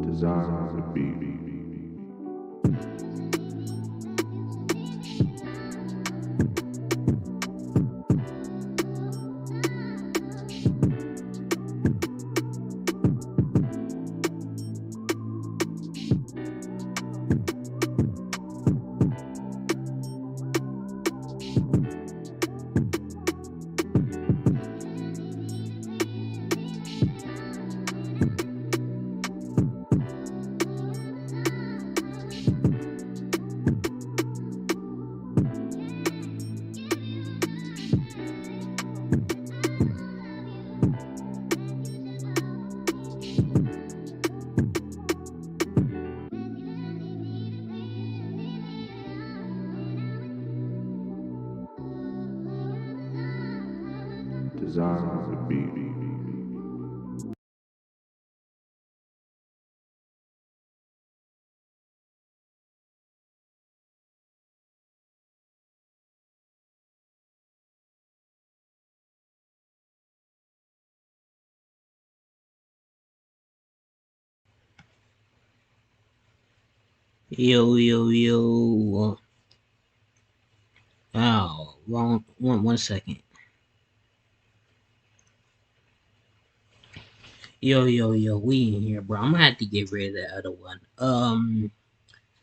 Design on the beat. Design on the beat. Yo. Oh, wrong. One second. Yo. We in here, bro. I'm gonna have to get rid of that other one.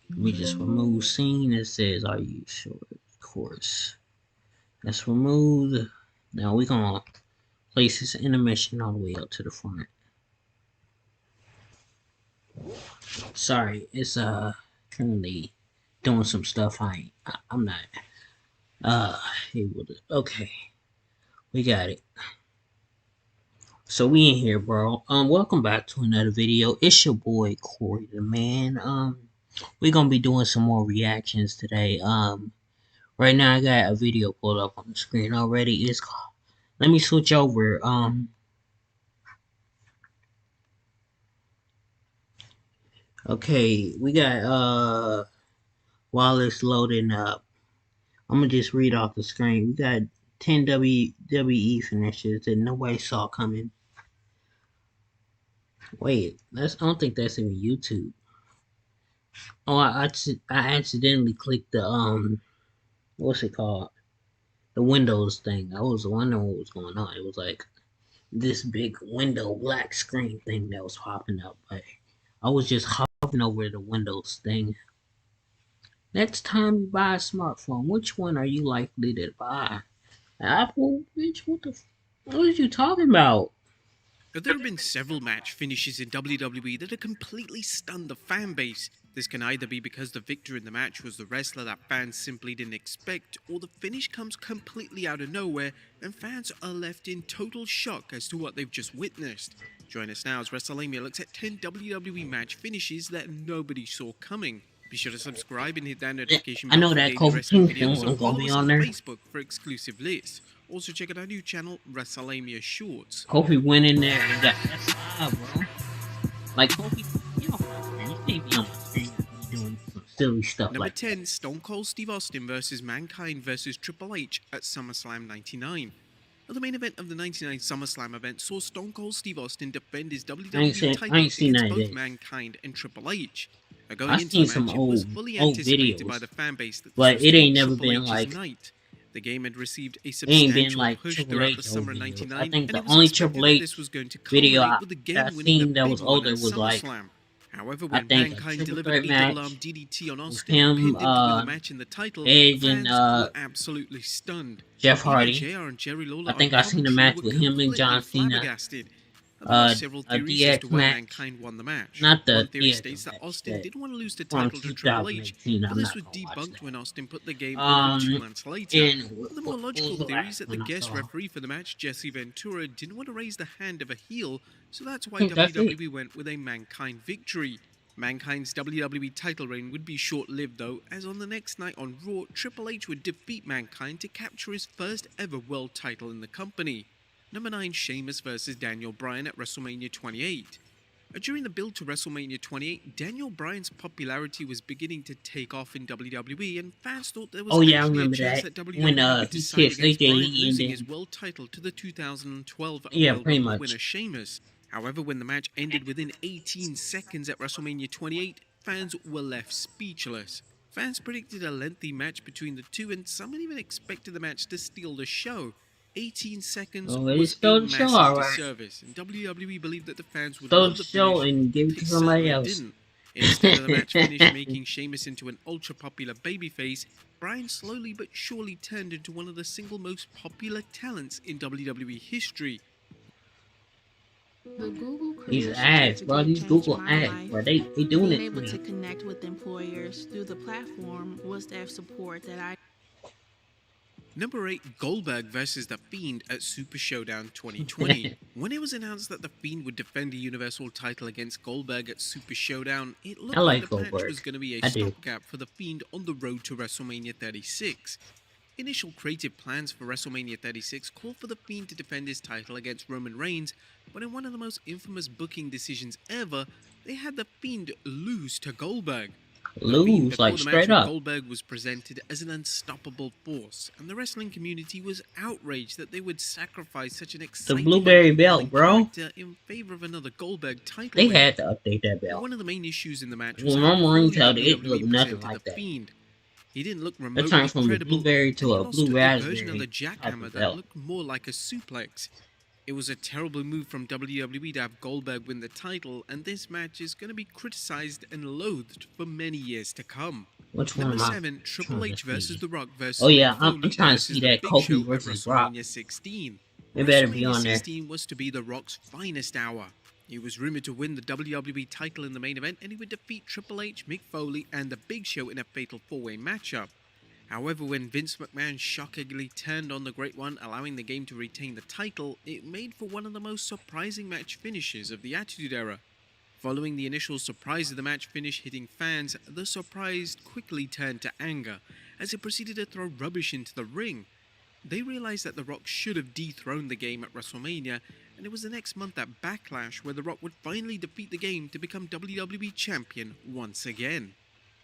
Let me just remove scene that says, "Are you sure?" Of course. Let's remove. Now we gonna place this intermission all the way up to the front. Sorry, it's currently doing some stuff. I'm not able to. Okay, we got it. So we in here, bro. Welcome back to another video. It's your boy Corey the Man. We're gonna be doing some more reactions today. Right now I got a video pulled up on the screen already. It's let me switch over. Okay, we got while it's loading up, I'm gonna just read off the screen. We got 10 WWE finishes that nobody saw coming. Wait, I don't think that's even YouTube. Oh, I accidentally clicked the what's it called? The Windows thing. I was wondering what was going on. It was like this big window black screen thing that was popping up, but I was just hovering over the Windows thing. Next time you buy a smartphone, which one are you likely to buy? Apple? Bitch, what are you talking about? Now, there have been several match finishes in WWE that have completely stunned the fan base. This can either be because the victor in the match was the wrestler that fans simply didn't expect, or the finish comes completely out of nowhere and fans are left in total shock as to what they've just witnessed. Join us now as WrestleMania looks at 10 WWE match finishes that nobody saw coming. Be sure to subscribe and hit that notification I bell know for that daily Kofi wrestling Kingston videos, and wasn't gonna follow be us on on there. Facebook for exclusive lists. Also check out our new channel, WrestleMania Shorts. Kofi went in there and got F5, bro. Like Kofi, you can't be on my screen doing some silly stuff Number like 10, that. Stone Cold Steve Austin vs. Mankind vs. Triple H at SummerSlam 99. Now, the main event of the 99 SummerSlam event saw Stone Cold Steve Austin defend his WWE I ain't titles seen against none of both this. Mankind and Triple H. Now, I going into the seen some match, it was old fully anticipated by videos, the fan base that this but was it to be ain't never Triple been H's like night. The game had received a it ain't been substantial like push Triple throughout the H old summer videos. I '99, think and the it was only expected Triple that this H was going to video culminate with the game I winning the seen that big was one older at was like SummerSlam. However, I when think a Mankind triple delivered threat a double arm match DDT on with Austin and him, pinned him to win the match in the title, Edge and fans were absolutely stunned. Jeff Even Hardy. JR and Jerry I Lawler on think I seen a commentary match were with him and completely John Cena. flabbergasted. Now, there are several A theories as to DX why match, Mankind won the match. not One the theory theater states that match Austin that didn't want to lose the from title to Triple H, 2018. but I'm this not was gonna watch debunked that. when Austin put the game over 2 months later. And The more what logical was the theory is last that the one I guest saw? referee for the match, Jesse Ventura, didn't want to raise the hand of a heel, so that's I why think that's it. WWE went with a Mankind victory. Mankind's WWE title reign would be short-lived though, as on the next night on Raw, Triple H would defeat Mankind to capture his first ever world title in the company. Number 9, Sheamus vs. Daniel Bryan at WrestleMania 28. During the build to WrestleMania 28, Daniel Bryan's popularity was beginning to take off in WWE, and fans thought there was Oh yeah, I actually a remember chance that that when WWE would he decide kissed against AJ Bryan Lee and losing his then world title to the 2012 yeah, Royal pretty Rumble much. winner Sheamus. However, when the match ended within 18 seconds at WrestleMania 28, fans were left speechless. Fans predicted a lengthy match between the two, and some even expected the match to steal the show. 18 seconds Oh, they was a stole the show, massive alright. disservice, and WWE believed that the fans would Stole love the the show finish. and give it They to somebody certainly else. didn't. Instead of the match finish making Sheamus into an ultra-popular babyface, Bryan slowly but surely turned into one of the single most popular talents in WWE history. The Google These career ads, bro. certificate These changed Google my ads, life. bro. They doing Being it able to to me. connect with employers through the platform was that support that I Number 8, Goldberg versus The Fiend at Super Showdown 2020. When it was announced that The Fiend would defend the Universal title against Goldberg at Super Showdown, it looked I like like the match Goldberg. was going to be a I do. stopgap for The Fiend on the road to WrestleMania 36. Initial creative plans for WrestleMania 36 called for The Fiend to defend his title against Roman Reigns, but in one of the most infamous booking decisions ever, they had The Fiend lose to Goldberg. The Fiend Lose, before like the match straight with up. Goldberg was presented as an unstoppable force, and the wrestling community was outraged that they would sacrifice such an The exciting blueberry and belt, compelling bro. character in favor of another Goldberg title They win. had to update that But belt. one of the main issues in the match was When how Roman Reigns poorly held it, it WWE looked nothing presented like the that. Fiend. He didn't look It remotely turned from a credible, blueberry and to he a lost blue to a version of raspberry the type jackhammer of that belt. looked more like a suplex. It was a terrible move from WWE to have Goldberg win the title, and this match is going to be criticized and loathed for many years to come. Which one Number am I 7, Triple trying to H versus see? The Rock versus Oh yeah, Mick I'm Foley trying to versus see The that Big Kofi Show at versus Rock. WrestleMania 16. It better be WrestleMania on there. 16 was to be The Rock's finest hour. He was rumored to win the WWE title in the main event, and he would defeat Triple H, Mick Foley, and The Big Show in a fatal four-way matchup. However, when Vince McMahon shockingly turned on the Great One, allowing the game to retain the title, it made for one of the most surprising match finishes of the Attitude Era. Following the initial surprise of the match finish hitting fans, the surprise quickly turned to anger as it proceeded to throw rubbish into the ring. They realized that The Rock should have dethroned the game at WrestleMania, and it was the next month at Backlash where The Rock would finally defeat the game to become WWE Champion once again.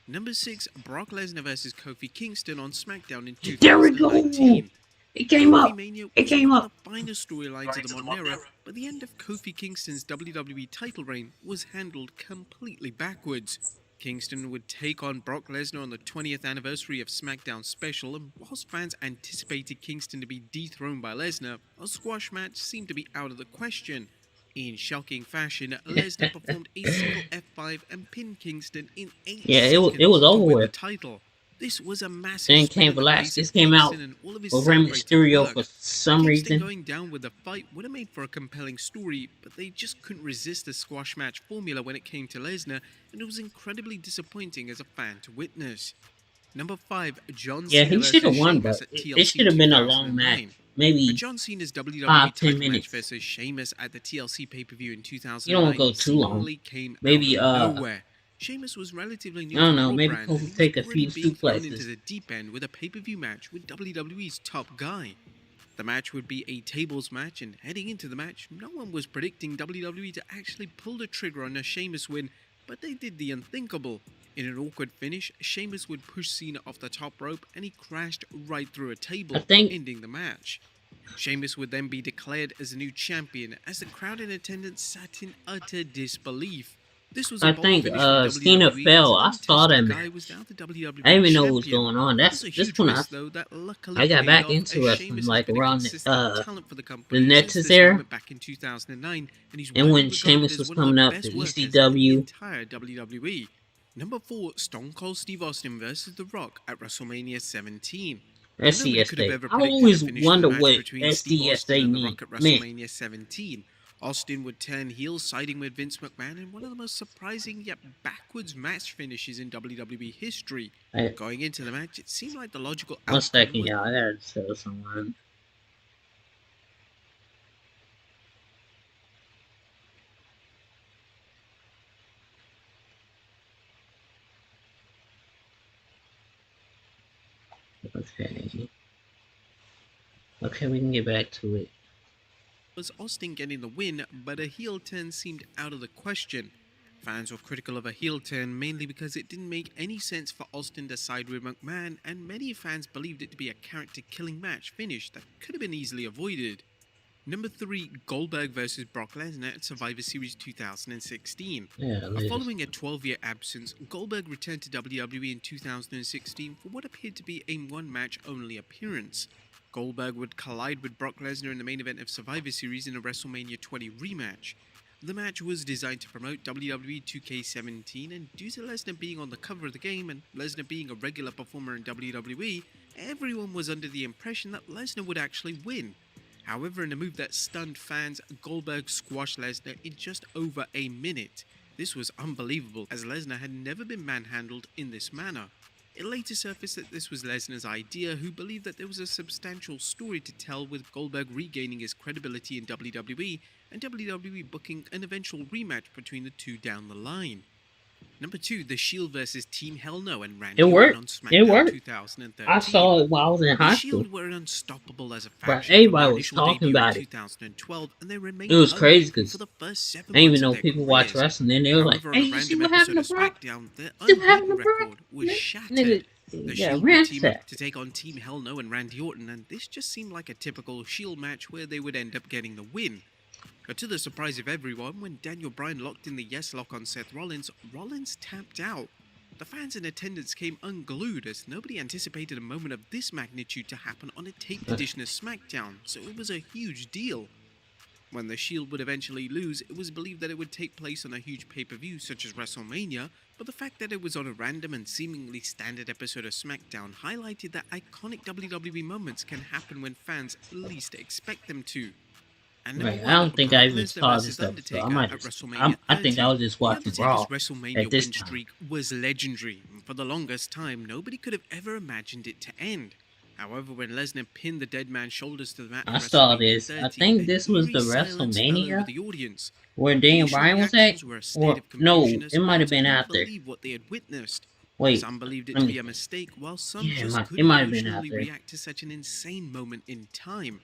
Number 6, Brock Lesnar vs Kofi Kingston on SmackDown in 2019. There we go. It came Kofi up. Mania It was came one up. of the finest storylines of the modern era, but the end of Kofi Kingston's WWE title reign was handled completely backwards. Kingston would take on Brock Lesnar on the 20th anniversary of SmackDown Special, and whilst fans anticipated Kingston to be dethroned by Lesnar, a squash match seemed to be out of the question. In shocking fashion, Lesnar performed a single F5 and pinned Kingston in 8 Yeah, it seconds was to over win the with. title. This was a massive Then spin came in the Velasquez. face This of came out Kingston and all of his with Rey celebrated Mysterio work. for some Kingston reason. going down with the fight would have made for a compelling story, but they just couldn't resist the squash match formula when it came to Lesnar, and it was incredibly disappointing as a fan to witness. Number 5, John Yeah, Cena he should have versus won, Sheamus but at it TLC should have been a long 2009. match. Maybe But John Cena's WWE 5-10 title minutes. match versus Sheamus at the TLC pay-per-view in 2009 You don't go too long. seemingly came Maybe, out of nowhere. Sheamus was relatively new I don't to the know, Raw maybe brand, Kofi and he take a was already few being thrown into suplexes. the deep end with a pay-per-view match with WWE's top guy. The match would be a tables match, and heading into the match, no one was predicting WWE to actually pull the trigger on a Sheamus win, but they did the unthinkable. In an awkward finish, Sheamus would push Cena off the top rope, and he crashed right through a table, I think- ending the match. Sheamus would then be declared as the new champion, as the crowd in attendance sat in utter disbelief. This was a I bold think, finish for Cena WWE, fell. as I saw the that guy match. was now the WWE I didn't even know what was champion. going on. It was a This huge when risk, though, that luckily I got paid back off, into as wrestling, Sheamus has like, been a around, consistent talent for the the company since Nexus this era. moment back in 2009, and he's And widely when regarded Sheamus as was one of coming the up best to workers in the ECW. entire WWE. Number 4, Stone Cold Steve Austin versus The Rock at WrestleMania 17. Nobody could have SCSA. ever I predicted always the finish of wonder the match what between Steve Austin SCSA and The Rock at meant. WrestleMania 17. Austin would turn heel, siding with Vince McMahon in one of the most surprising yet backwards match finishes in WWE history. Hey, Going into the match, it seemed like the logical one outcome second, was y'all. I gotta tell someone. Okay. Okay, we can get back to it. was Austin getting the win, but a heel turn seemed out of the question. Fans were critical of a heel turn mainly because it didn't make any sense for Austin to side with McMahon, and many fans believed it to be a character-killing match finish that could have been easily avoided. Number 3, Goldberg vs. Brock Lesnar at Survivor Series 2016. Yeah, Following a 12-year absence, Goldberg returned to WWE in 2016 for what appeared to be a one-match-only appearance. Goldberg would collide with Brock Lesnar in the main event of Survivor Series in a WrestleMania 20 rematch. The match was designed to promote WWE 2K17, and due to Lesnar being on the cover of the game and Lesnar being a regular performer in WWE, everyone was under the impression that Lesnar would actually win. However, in a move that stunned fans, Goldberg squashed Lesnar in just over a minute. This was unbelievable, as Lesnar had never been manhandled in this manner. It later surfaced that this was Lesnar's idea, who believed that there was a substantial story to tell with Goldberg regaining his credibility in WWE and WWE booking an eventual rematch between the two down the line. Number 2, The Shield vs. Team Hell No and Randy Orton on SmackDown 2013. I saw it while I was in high The school. Shield were unstoppable as a But faction. everybody was talking about it. 2012, and they remained It was crazy undefeated because for the first 7 I didn't even months know of their people watch careers. wrestling. Then they were like, However, "Hey, on a you see random what happened episode to of Brock? SmackDown, their See what happened unbeaten to Brock? record was shattered. Nigga, The yeah, Shield would team ransacked. up to take on Team Hell No and Randy Orton, and this just seemed like a typical Shield match where they would end up getting the win. But to the surprise of everyone, when Daniel Bryan locked in the Yes Lock on Seth Rollins, Rollins tapped out. The fans in attendance came unglued, as nobody anticipated a moment of this magnitude to happen on a taped edition of SmackDown, so it was a huge deal. When the Shield would eventually lose, it was believed that it would take place on a huge pay-per-view such as WrestleMania, but the fact that it was on a random and seemingly standard episode of SmackDown highlighted that iconic WWE moments can happen when fans least expect them to. And Right, number I don't 1, think Brock I even Lesnar saw versus this episode. Undertaker I might at just, WrestleMania I think I 30. was just The watching Raw Undertaker's WrestleMania at this win time. streak was legendary, and for the longest time, nobody could have ever imagined it to end. However, when Lesnar pinned the dead man's shoulders to the mat I at saw WrestleMania this. 30, I think an this was the eerie silence fell over WrestleMania the audience. where The Daniel initial Bryan was at. reactions were a state Or of no, confusion as it might have fans been couldn't out there. believe what they had witnessed. Wait, Some believed it let to me. be a mistake, while some Yeah, just it couldn't might have been out emotionally there. react to such an insane moment in time.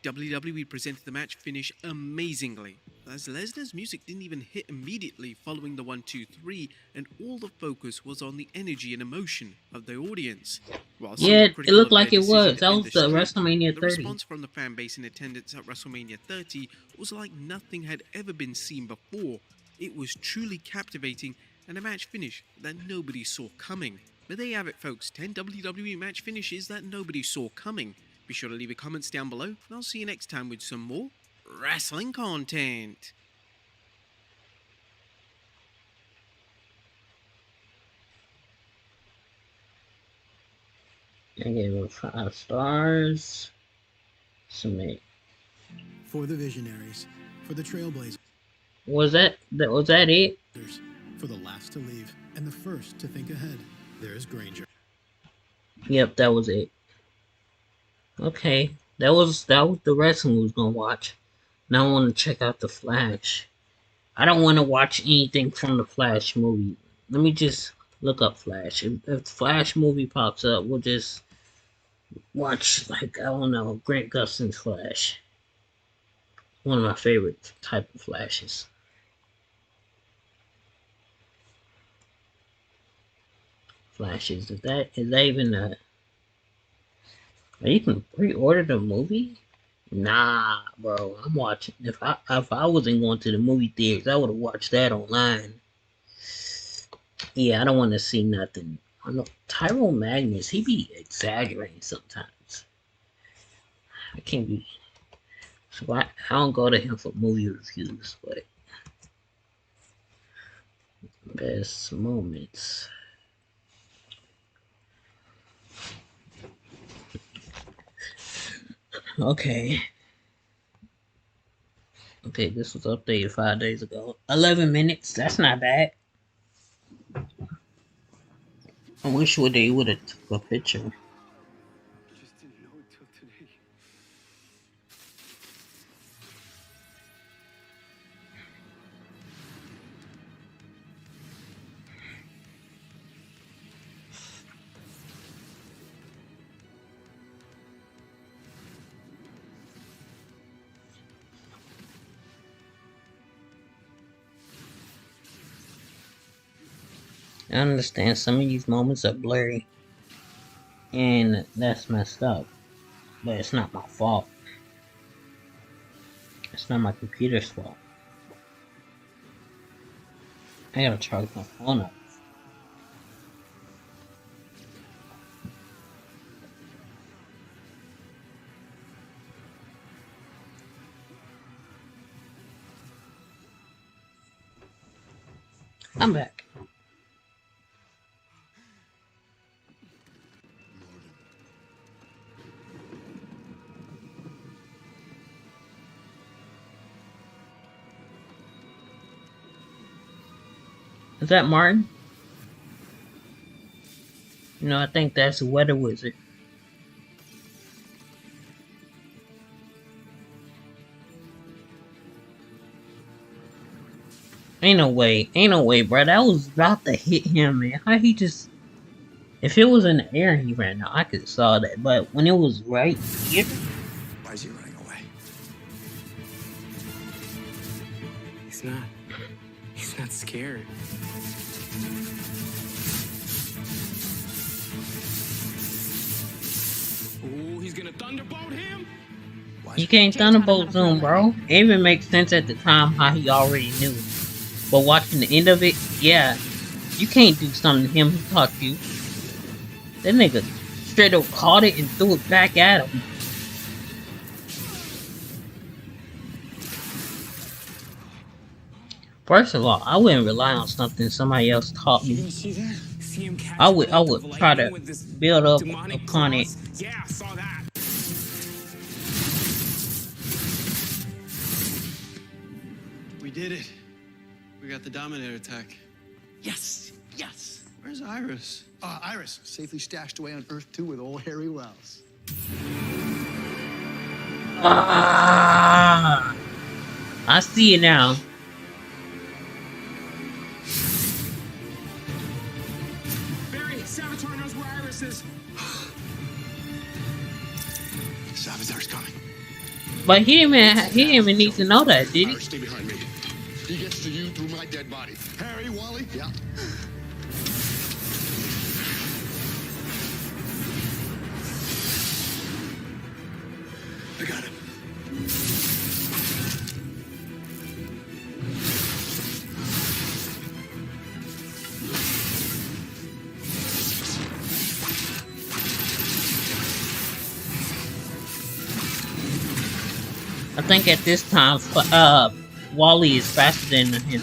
WWE presented the match finish amazingly, as Lesnar's music didn't even hit immediately following the 1-2-3, and all the focus was on the energy and emotion of the audience. While some Yeah, were it critical looked of like their it decision was. to That end was the the streak, WrestleMania the 30. response from the fan base in attendance at WrestleMania 30 was like nothing had ever been seen before. It was truly captivating, and a match finish that nobody saw coming. But there you have it, folks, 10 WWE match finishes that nobody saw coming. Be sure to leave your comments down below, and I'll see you next time with some more wrestling content. I gave it 5 stars. Submit. For the visionaries, for the trailblazers, Was that it? for the last to leave, and the first to think ahead, there's Granger. Yep, that was it. Okay, that was the wrestling we was gonna watch. Now I want to check out the Flash. I don't want to watch anything from the Flash movie. Let me just look up Flash. If the Flash movie pops up, we'll just watch, like, I don't know, Grant Gustin's Flash. One of my favorite type of Flashes. Flashes. Is that even a? You can pre-order the movie? Nah, bro. I'm watching. If I wasn't going to the movie theaters, I would have watched that online. Yeah, I don't want to see nothing. I know Tyrone Magnus. He be exaggerating sometimes. I can't be. So I don't go to him for movie reviews, but best moments. Okay. Okay, this was updated 5 days ago. 11 minutes. That's not bad. I wish they would have took a picture. Just didn't know until today. I understand some of these moments are blurry, and that's messed up, but it's not my fault. It's not my computer's fault. I gotta charge my phone up. I'm back. Is that Martin? No, I think that's the weather wizard. Ain't no way, bro. That was about to hit him, man. How he just... If it was in the air and he ran out, I could have saw that. But when it was right here... Why is he running away? He's not scared. Oh, he's gonna thunderbolt him? You can't thunderbolt zoom, bro. It even makes sense at the time how he already knew. But watching the end of it, yeah. You can't do something to him, he caught you. That nigga straight up caught it and threw it back at him. First of all, I wouldn't rely on something somebody else taught You me. didn't see that? See him catch I would a bolt of try to lightning with this build up demonic upon it. claws? Yeah, I saw that. We did it. We got the Dominator attack. Yes, yes. Where's Iris? Iris, safely stashed away on Earth 2 with old Harry Wells. Ah, I see it now. Barry, Savitar knows where Iris is. Savitar's coming. But he didn't even need to know that, did he? Iris, stay behind me. He gets to you through my dead body. Harry, Wally? Yeah. I got him. I think at this time, Wally is faster than him.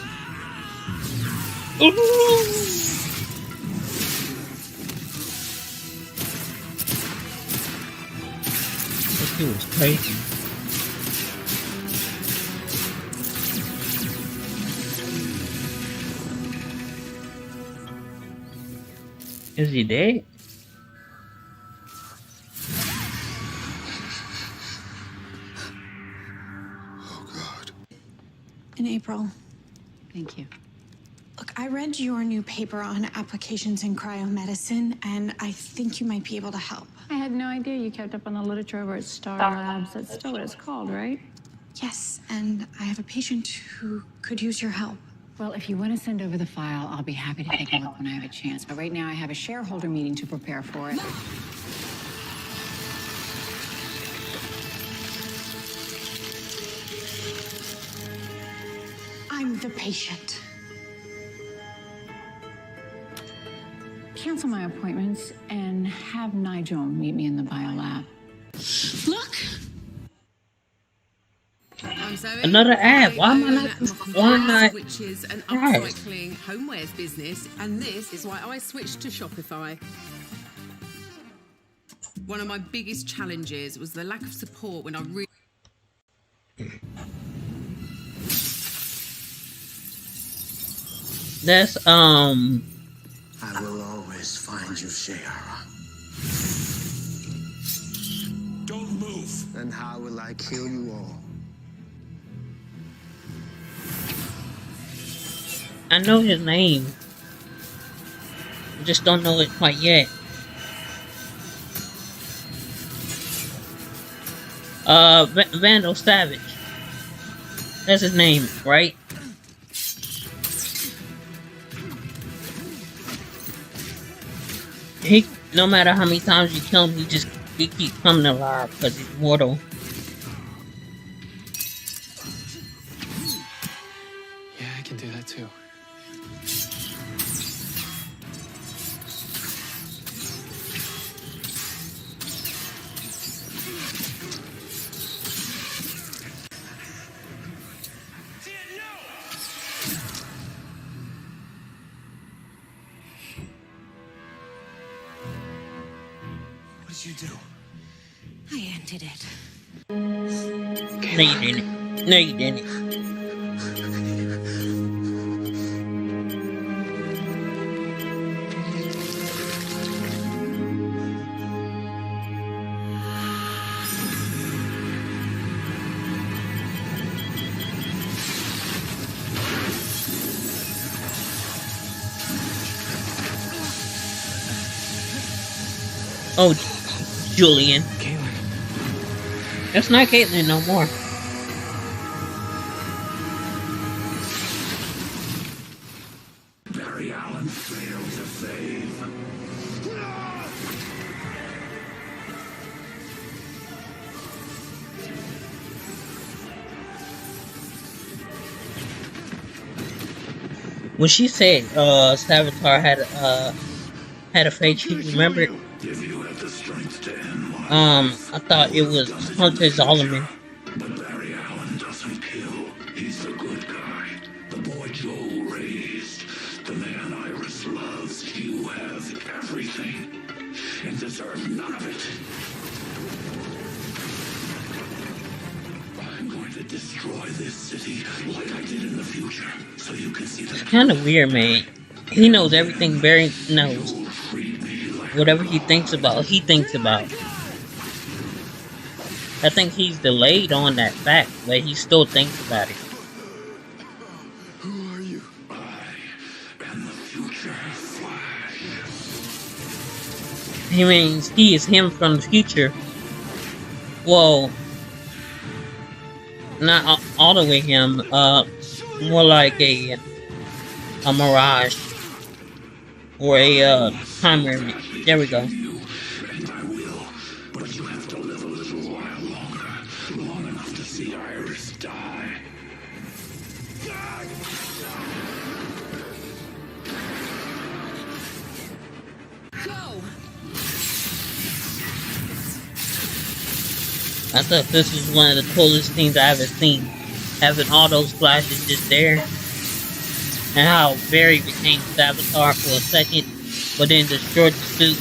This dude was crazy. Is he dead? Oh, God. In April. Thank you. Look, I read your new paper on applications in cryomedicine, and I think you might be able to help. I had no idea you kept up on the literature over at Star Labs. That's still what it's called, right? Yes, and I have a patient who could use your help. Well, if you want to send over the file, I'll be happy to take a look when I have a chance. But right now, I have a shareholder meeting to prepare for it. I'm the patient. Cancel my appointments and have Nigel meet me in the biolab. Look! I'm Zoe. Another ad. Why am I own not? Muffin Why Bags, not? which is an Ad. upcycling homewares business, and this is why I switched to Shopify. One of my biggest challenges was the lack of support when I really. That's I will always find you, Shayara. Don't move. And how will I kill you all? I know his name. I just don't know it quite yet. Vandal Savage. That's his name, right? He, no matter how many times you kill him, he keep coming alive because he's mortal. can do that too. What did you do? I ended it. No, you didn't. No, you didn't. Oh, Julian. Caitlin. That's not Caitlin no more. Barry Allen failed to save. When she said Savitar had a fate, she remembered. If you had the strength to end my I thought it was Hunter Zolomon. But Barry Allen doesn't kill. He's the good guy. The boy Joel raised. The man Iris loves. You have everything. And deserve none of it. I'm going to destroy this city like I did in the future. So you can see the Kind of weird, man. He knows everything Barry knows. Whatever he thinks about, he thinks about. I think he's delayed on that fact, but he still thinks about it. Who are you? I am the future Flash. He means he is him from the future. Well, not all the way him. More like a mirage or a time remnant. There we go. And I will, but you have to live a little while longer, long enough to see Iris die. Go! I thought this was one of the coolest things I ever seen. Having all those flashes just there. And how Barry became Savitar for a second, but then destroyed the suit.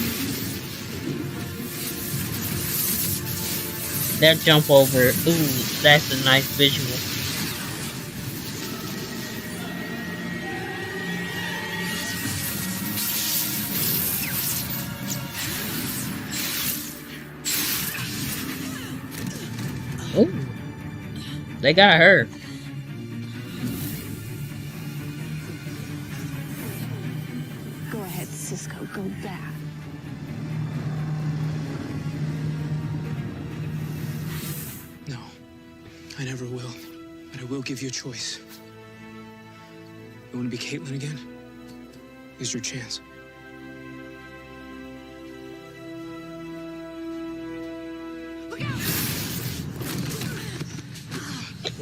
That jump over, ooh, that's a nice visual. Ooh, they got her. Go ahead, Cisco. Go back. No, I never will. But I will give you a choice. You want to be Caitlin again? Here's your chance.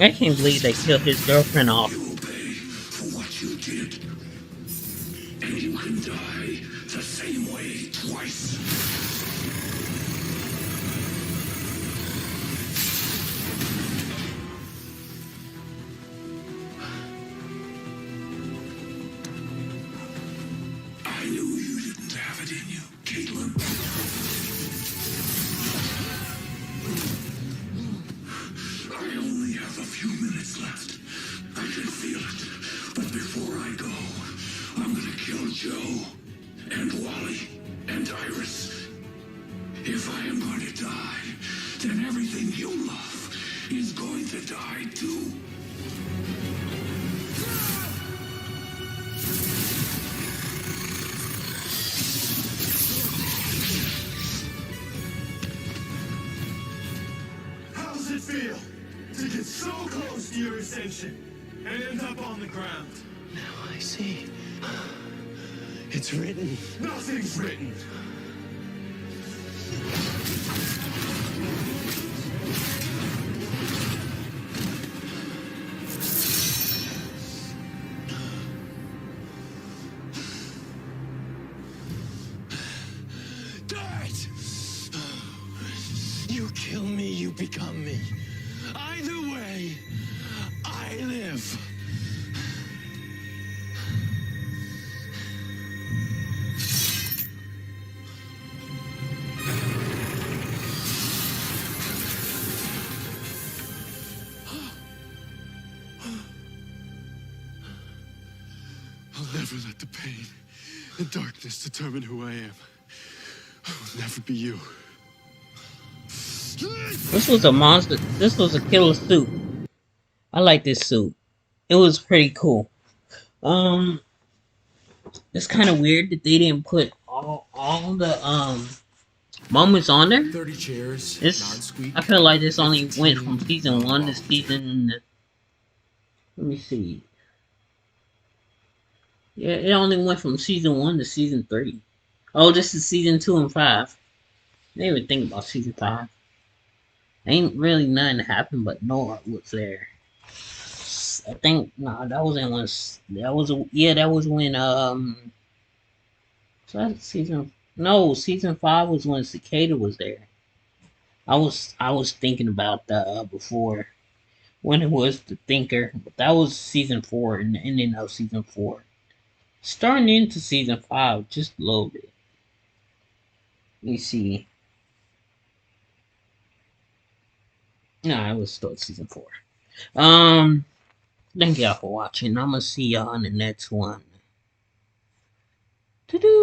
I can't believe they killed his girlfriend off. You will pay for what you did. And you can die the same way twice. I knew you didn't have it in you, Caitlin. I only have a few minutes left. I can feel it. But before I go, I'm gonna kill Joe and Wally and Iris. If I am going to die, then everything you love is going to die too. How does it feel to get so close to your ascension and end up on the ground? Now I see. It's written. Nothing's written. kill me, you become me. Either way, I live. I'll never let the pain and darkness determine who I am. I will never be you. This was a monster. This was a killer suit. I like this suit. It was pretty cool. It's kind of weird that they didn't put all the moments on there. 30 chairs. I feel like this only went from season 1 to season. Let me see. Yeah, it only went from season 1 to season 3. Oh, this is season 2 and 5. I didn't even think about season 5. Ain't really nothing happened, but Nora was there. I think that wasn't when that was when so that's season 5 was when Cicada was there. I was thinking about that before when it was the Thinker, but that was season 4 and the ending of season 4. Starting into season 5 just a little bit. Let me see. No, it was still season 4. Thank y'all for watching. I'm gonna see y'all in the next one. Doo-doo.